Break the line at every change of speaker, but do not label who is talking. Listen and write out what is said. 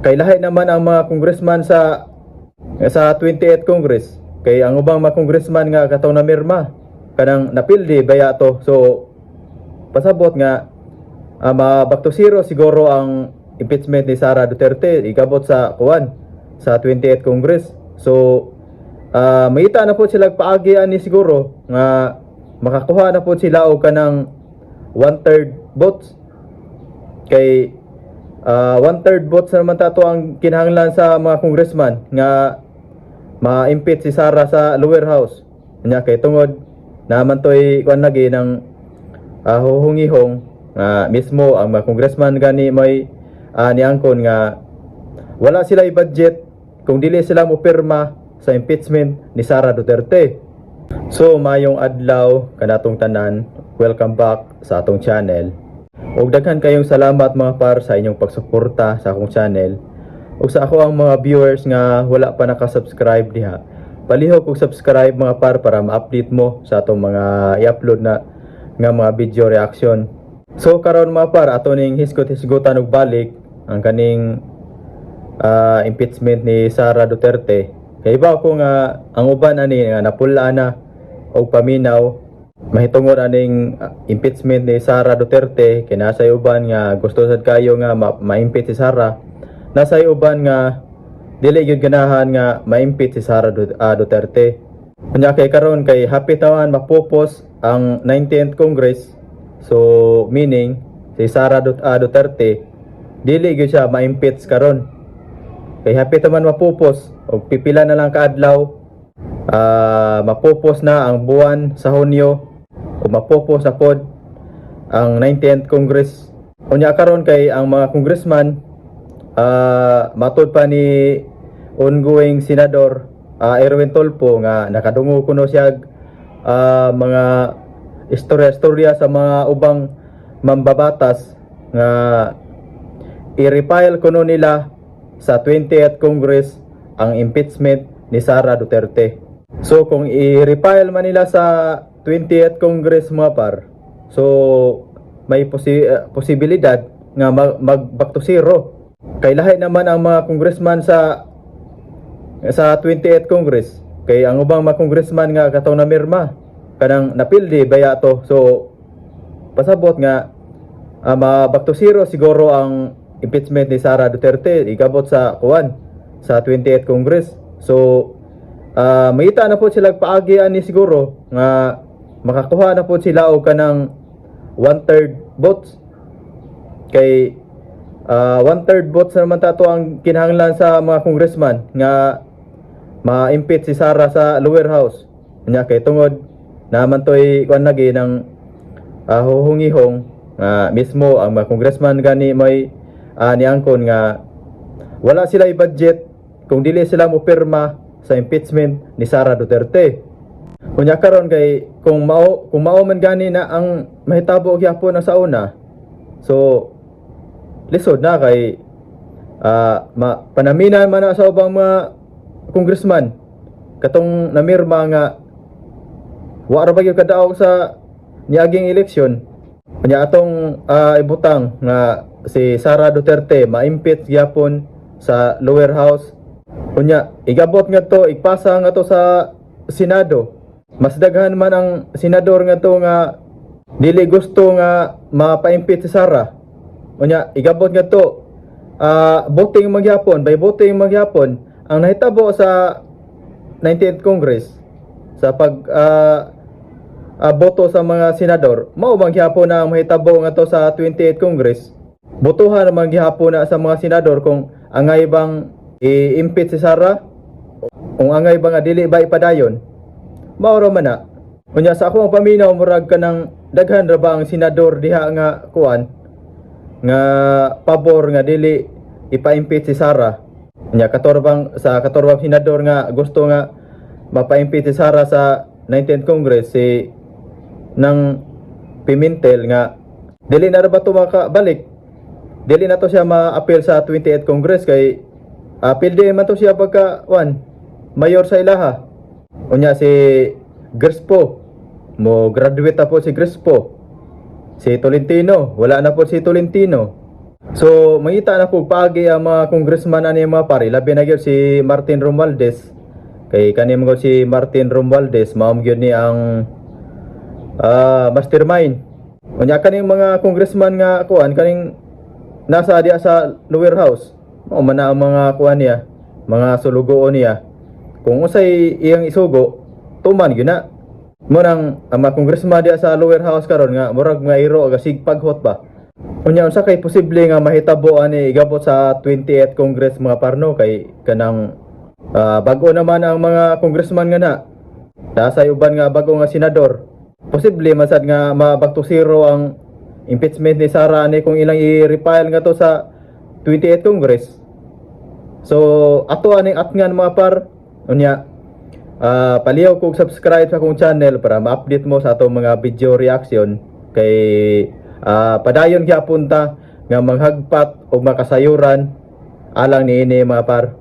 Kay lahi naman ang mga congressman sa 28th Congress. Kay ang ubang mga congressman nga katong namirma kanang napildi baya to. So pasabot nga back to zero siguro ang impeachment ni Sara Duterte ikabot sa kuan sa 28th Congress. So maita na po sila paagi ani siguro nga makakuha na po sila og kanang 1/3 votes. Kay 1/3 votes naman tato ang kinahanglan sa mga congressman nga ma-impeach si Sara sa lower house. Nya kay tungod naman toy kuan lagi ng huhungihong mismo ang mga congressman gani may niangkon nga wala sila budget kung dili sila mo pirma sa impeachment ni Sara Duterte. So mayong adlaw kanatong tanan, welcome back sa atong channel. Og daghan kayong salamat mga par sa inyong pagsuporta sa akong channel. Ug sa ako ang mga viewers nga wala pa naka-subscribe diha, palihok og subscribe mga par para ma-update mo sa atong mga i-upload na nga mga video reaction. So karon mga par ato ning hisgot-hisgotan og balik ang kaning impeachment ni Sara Duterte. Kay iba ko nga ang uban ani nga napula na og paminaw mahitungod aning impeachment ni Sara Duterte. Kay nasa uban nga gusto sad kayo nga ma-impeach si Sara, nasa uban nga dili gyud ganahan nga ma-impeach si Sara Duterte. Unya kay karon kay hapit naman mapupos ang 19th Congress. So meaning si Sara Duterte dili gyud siya ma-impeach karon. Kay hapit naman mapupos og pipila na lang kaadlaw mapupos na ang buwan sa Hunyo o mapupos na pod ang 19th Congress. Unya karon kay ang mga congressman matud pa ni ongoing senador Erwin Tulfo nga nakadungo kuno siya mga istorya sa mga ubang mambabatas nga i-refile kuno nila sa 20th Congress ang impeachment ni Sara Duterte. So kung i-refile man nila sa 20th Congress mga par, so may posibilidad nga mag back to zero. Kay lahi naman ang mga congressman sa 20th Congress. Kay ang ubang mga congressman nga katong namirma kanang napildi baya to. So pasabot nga back to zero siguro ang impeachment ni Sara Duterte ikabot sa kuan sa 20th Congress. So maita na po sila paagi ani siguro nga makakuha na po sila og kanang 1/3 votes. Kay 1/3 votes naman tato ang kinahanglan sa mga congressman nga ma-impeach si Sara sa lower house. Nya kay tungod naman toy kuan lagi ng huhungihong mismo ang mga congressman gani may niangkon nga wala sila budget kung dili sila mo pirma sa impeachment ni Sara Duterte. Unya karon kay kung mao man gani na ang mahitabo gyapon na sa una. So lisod na kay panaminan man na sa ubang mga congressman katong namirma nga wa ra ba gyud kadaog sa niaging eleksyon. Unya atong ibutang nga si Sara Duterte ma-impeach gyapon sa lower house. Unya igabot nga to ipasa nga to sa Senado. Mas daghan man ang senador nga to nga dili gusto nga mapa-impeach si Sara. Unya igabot nga to voting magyapon, by voting magyapon ang nahitabo sa 19th Congress sa pag boto sa mga senador. Mao bang gihapon na ang mahitabo nga to sa 28th Congress. Botohan naman gihapon na sa mga senador kung angay bang i-impeach si Sara, kung angay bang dili ba ipadayon. Mao ra man na. Unya sa ako ang paminaw murag kanang daghan ra ba ang senador diha nga kuan nga pabor nga dili ipa-impeach si Sara. Unya katorbang senador nga gusto nga mapa-impeach si Sara sa 19th Congress si nang Pimentel nga dili na ra ba to makabalik. Dili na to siya ma-appeal sa 28th Congress kay pildi man to siya pagka mayor sa ilaha. Unya si Grespo mo graduate na po si Grespo. Si Tolentino wala na po si Tolentino. So mangita na po paagi ang mga congressman ani mga pare, labi na gyud si Martin Romualdez. Kay kani mo si Martin Romualdez mao gyud ni ang mastermind. Unya kaning mga congressman nga kuan kaning nasa diya sa lower house. O man na ang mga kuan niya, mga sulugoon niya. Kung usay iyang isugo, tuman gyud na. Mo nang ang mga congressman diya sa lower house karon nga murag nga iro aga sigpaghot ba. Unya unsa kay posible nga mahitabo ani igabot sa 28th Congress mga parno kay kanang bago naman ang mga congressman nga na. Nasa uban nga bago nga senador. Posible man sad nga ma-back to zero ang impeachment ni Sara ani kung ilang i-refile nga to sa 28th Congress. So ato aning atngan mga par. Unya paliw kog subscribe sa akong channel para ma-update mo sa atong mga video reaction kay padayon gyapon ta nga manghagpat og makasayuran alang niini mga par.